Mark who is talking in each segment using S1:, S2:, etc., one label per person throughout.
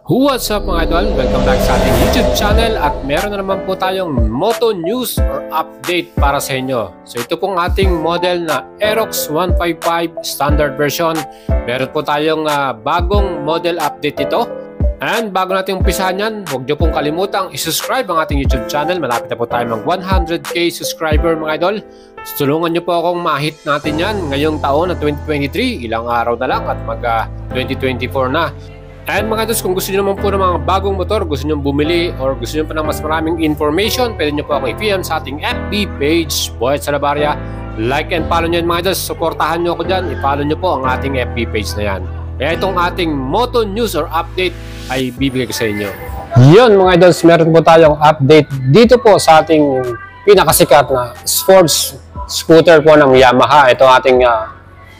S1: What's up mga idol? Welcome back sa ating YouTube channel at meron na naman po tayong Moto News or update para sa inyo. So ito pong ating model na Aerox 155 standard version. Meron po tayong bagong model update ito. And bago natin umpisahan yan, huwag nyo pong kalimutang isubscribe ang ating YouTube channel. Malapit na po tayo mag 100k subscriber mga idol. Tulungan nyo po akong ma-hit natin yan ngayong taon na 2023. Ilang araw na lang at mag 2024 na. And mga idol, kung gusto nyo naman po ng mga bagong motor, gusto nyo bumili or gusto nyo pa ng mas maraming information, pwede nyo po akong i-PM sa ating FB page, Boyet Salabarria. Like and follow nyo yun mga idol, supportahan nyo ako dyan, i-follow nyo po ang ating FB page na yan. Kaya itong ating Moto News or update ay bibigay ko sa inyo. Yun mga idol, meron po tayong update dito po sa ating pinakasikat na sports scooter po ng Yamaha. Ito ating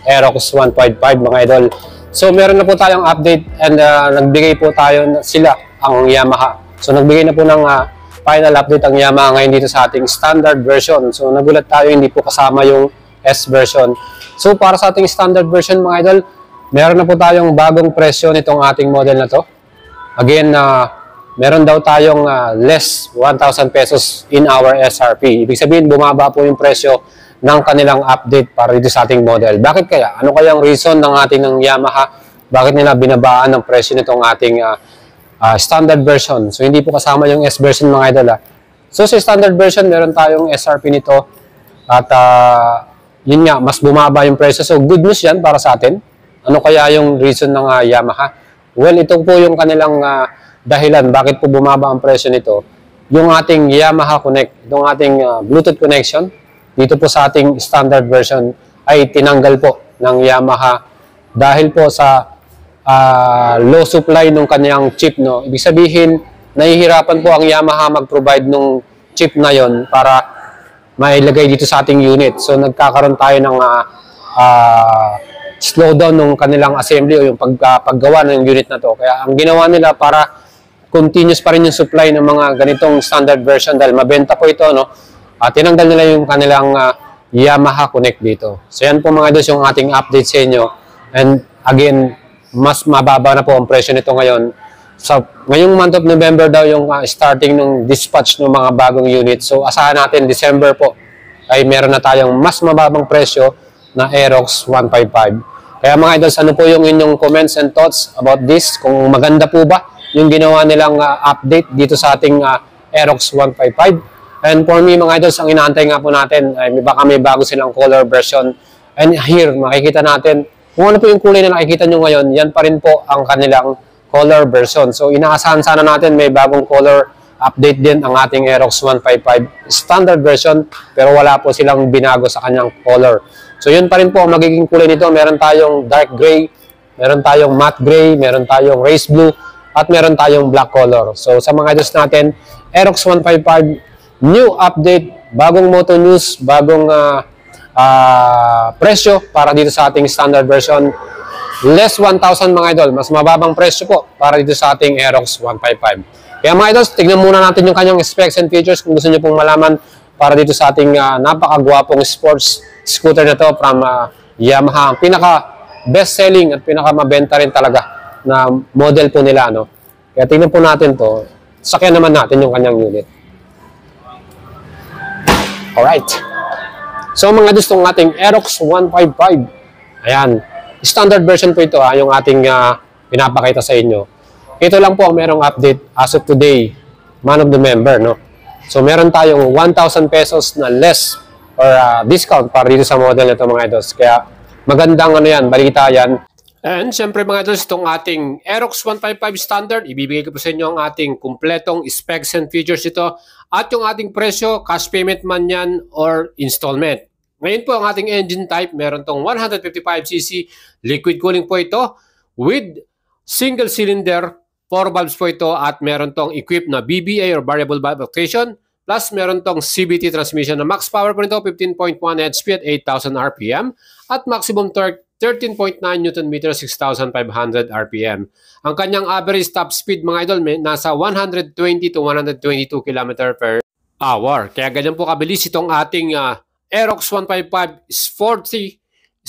S1: Aerox 155 mga idol. So meron na po tayong update and nagbigay po tayo sila ang Yamaha. So nagbigay na po ng final update ang Yamaha ngayon dito sa ating standard version. So nagulat tayo hindi po kasama yung S version. So para sa ating standard version mga idol, meron na po tayong bagong presyo nitong ating model na to. Again, meron daw tayong less 1,000 pesos in our SRP. Ibig sabihin bumaba po yung presyo ng kanilang update para dito sa ating model. Bakit kaya? Ano kaya ang reason ng ating ng Yamaha? Bakit nila binabaan ng presyo nitong ating standard version? So hindi po kasama yung S version mga idol. So sa standard version, meron tayong SRP nito at yun nga, mas bumaba yung presyo. So good news yan para sa atin. Ano kaya yung reason ng Yamaha? Well, ito po yung kanilang dahilan bakit po bumaba ang presyo nito. Yung ating Yamaha Connect, itong ating Bluetooth connection, dito po sa ating standard version ay tinanggal po ng Yamaha dahil po sa low supply ng kanyang chip. No? Ibig sabihin, nahihirapan po ang Yamaha mag-provide ng chip na yon para mailagay dito sa ating unit. So nagkakaroon tayo ng slowdown ng kanilang assembly o yung paggawa ng unit na to. Kaya ang ginawa nila para continuous pa rin yung supply ng mga ganitong standard version dahil mabenta po ito, no? Tinanggal nila yung kanilang Yamaha Connect dito. So yan po mga idol yung ating update sa inyo. And again, mas mababa na po ang presyo nito ngayon. So ngayong month of November daw yung starting ng dispatch ng mga bagong unit. So asahan natin December po ay meron na tayong mas mababang presyo na Aerox 155. Kaya mga idol, ano po yung inyong comments and thoughts about this? Kung maganda po ba yung ginawa nilang update dito sa ating Aerox 155? And for me mga idols, ang inaantay nga po natin ay baka may bago silang color version. And here, makikita natin kung ano po yung kulay na nakikita nyo ngayon, yan pa rin po ang kanilang color version. So inaasahan sana natin may bagong color update din ang ating Aerox 155 standard version, pero wala po silang binago sa kanyang color. So yun pa rin po ang magiging kulay nito. Meron tayong dark gray, meron tayong matte gray, meron tayong race blue, at meron tayong black color. So sa mga idols natin, Aerox 155 new update, bagong Moto News, bagong presyo para dito sa ating standard version. Less 1,000 mga idol, mas mababang presyo po para dito sa ating Aerox 155. Kaya mga idols, tignan muna natin yung kanyang specs and features kung gusto nyo pong malaman para dito sa ating napakagwapong sports scooter na to from Yamaha. Ang pinaka best selling at pinaka mabenta rin talaga na model po nila. No? Kaya tignan po natin to. Sakyan naman natin yung kanyang unit. Alright. So mga gusto ng ating Aerox 155. Ayan. Standard version po ito yung ating pinapakita sa inyo. Ito lang po ang merong update as of today, month of November. No? So meron tayong 1,000 pesos na less or discount para dito sa model nito mga idols. Kaya magandang yan, balita yan. And syempre mga idols, itong ating Aerox 155 standard, ibibigay ko po sa inyo ang ating kumpletong specs and features ito at yung ating presyo, cash payment man yan or installment. Ngayon po ang ating engine type, meron tong 155cc liquid cooling po ito with single cylinder, 4 valves po ito at meron tong equipped na BBA or variable valve actuation plus meron tong CVT transmission na max power po nito 15.1 HP at 8,000 RPM at maximum torque 13.9 Nm, 6,500 RPM. Ang kanyang average top speed mga idol nasa 120 to 122 km per hour. Kaya ganyan po kabilis itong ating Aerox 155 sporty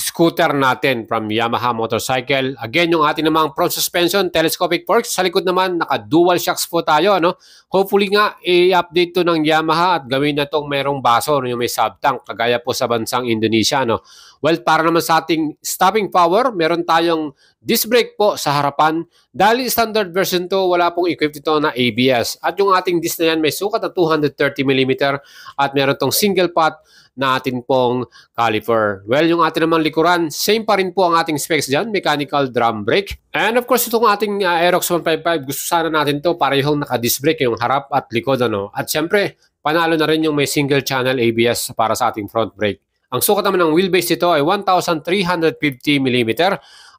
S1: scooter natin from Yamaha Motorcycle. Again, yung ating namang front suspension, telescopic forks. Sa likod naman, naka-dual shocks po tayo. No? Hopefully nga, i-update to ng Yamaha at gawin na itong merong baso, no? Yung may sub-tank, kagaya po sa bansang Indonesia. No? Well, para naman sa ating stopping power, meron tayong disc brake po sa harapan. Dahil standard version to, wala pong equipped ito na ABS. At yung ating disc na yan, may sukat na 230mm at meron tong single pot na atin pong caliper. Well, yung atin namang likuran, same pa rin po ang ating specs dyan, mechanical drum brake. And of course, itong ating Aerox 155, gusto sana natin to para yung naka-disc brake, yung harap at likod. Ano? At syempre, panalo na rin yung may single channel ABS para sa ating front brake. Ang sukat naman ng wheelbase nito ay 1,350mm.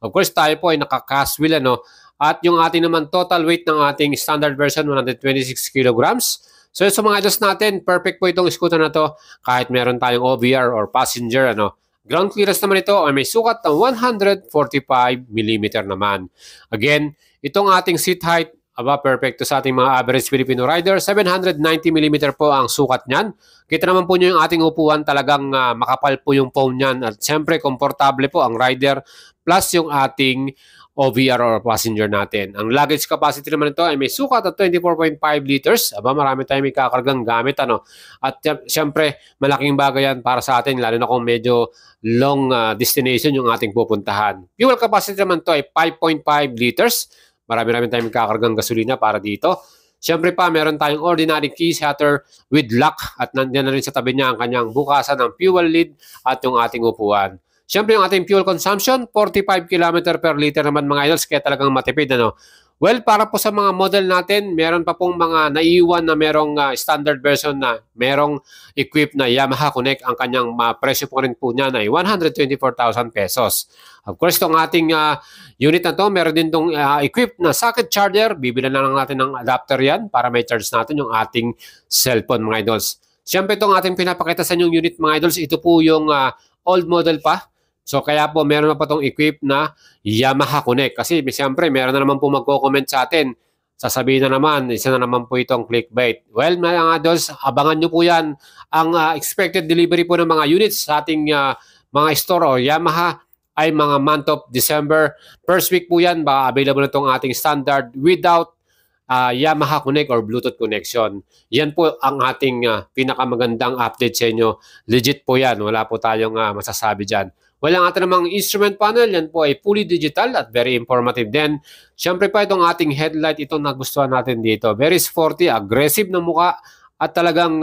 S1: Of course, tayo po ay naka-cast wheel. Ano? At yung ating naman total weight ng ating standard version, 126 kilograms. So sa mga idols natin, perfect po itong scooter na to kahit meron tayong OBR or passenger. Ano. Ground clearance naman ito ay may sukat ng 145mm naman. Again, itong ating seat height, perfect to sa ating mga average Filipino rider. 790mm po ang sukat niyan. Kita naman po nyo yung ating upuan, talagang makapal po yung foam niyan. At siyempre, komportable po ang rider plus yung ating OVR or passenger natin. Ang luggage capacity naman ito ay may sukat at 24.5 liters. Marami tayong may kakargang gamit. Ano? At siyempre, malaking bagay yan para sa atin, lalo na kung medyo long destination yung ating pupuntahan. Fuel capacity naman ito ay 5.5 liters. Marami tayong may kakargang gasolina para dito. Siyempre pa, meron tayong ordinary key shutter with lock at nandiyan na rin sa tabi niya ang kanyang bukasan ng fuel lid at yung ating upuan. Siyempre yung ating fuel consumption, 45 km per liter naman mga idols, kaya talagang matipid. Ano? Well, para po sa mga model natin, meron pa pong mga naiiwan na merong standard version na merong equipped na Yamaha Connect. Ang kanyang presyo po rin po niyan ay 124,000 pesos. Of course, itong ating unit na to, meron din itong equipped na socket charger. Bibilan na lang natin ng adapter yan para may charge natin yung ating cellphone mga idols. Siyempre itong ating pinapakita sa inyong unit mga idols, ito po yung old model pa. So kaya po meron na pa itong equipped na Yamaha Connect. Kasi siyempre meron na naman po magko-comment sa atin. Sasabihin na naman, isa na naman po itong clickbait. Well mga idols, abangan nyo po yan. Ang expected delivery po ng mga units sa ating mga store o Yamaha ay mga month of December. First week po yan, baka available na itong ating standard without Yamaha Connect or Bluetooth connection. Yan po ang ating pinakamagandang update sa inyo. Legit po yan, wala po tayong masasabi dyan. Well, ang ating namang instrument panel, yan po ay fully digital at very informative din. Siyempre pa itong ating headlight, itong nagustuhan natin dito. Very sporty, aggressive na mukha at talagang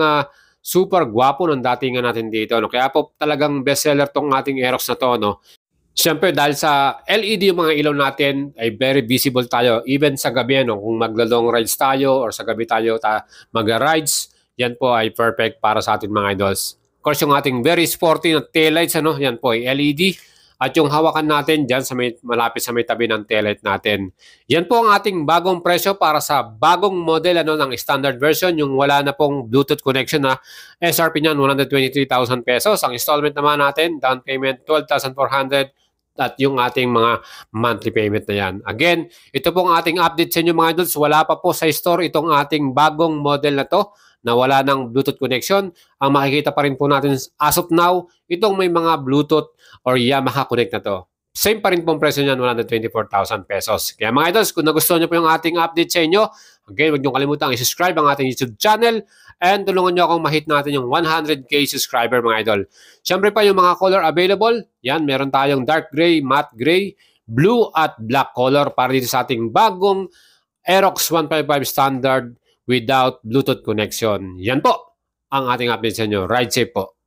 S1: super gwapo ng datingan natin dito. No? Kaya po talagang bestseller tong ating Aerox na to. No? Siyempre dahil sa LED yung mga ilaw natin ay very visible tayo. Even sa gabi, no? Kung magla-long rides tayo or sa gabi tayo mag-rides, yan po ay perfect para sa ating mga idols. Of course, yung ating very sporty na taillights, ano, yan po ay LED. At yung hawakan natin dyan sa malapit sa may tabi ng taillight natin. Yan po ang ating bagong presyo para sa bagong model ng standard version. Yung wala na pong Bluetooth connection na SRP niyan, 123,000 pesos. Ang installment naman natin, down payment, 12,400. At yung ating mga monthly payment na yan. Again, ito pong ating update sa inyo mga idols. Wala pa po sa store itong ating bagong model na to na wala ng Bluetooth connection. Ang makikita pa rin po natin as of now, itong may mga Bluetooth or Yamaha Connect na to. Same pa rin pong presyo niyan, 124,000 pesos. Kaya mga idols, kung nagustuhan nyo po yung ating update sa inyo, again, huwag nyo kalimutan i-subscribe ang ating YouTube channel and tulungan nyo akong ma-hit natin yung 100k subscriber mga idol. Siyempre pa yung mga color available, yan, meron tayong dark gray, matte gray, blue at black color para dito sa ating bagong Aerox 155 standard without Bluetooth connection. Yan po ang ating update sa inyo. Ride safe po.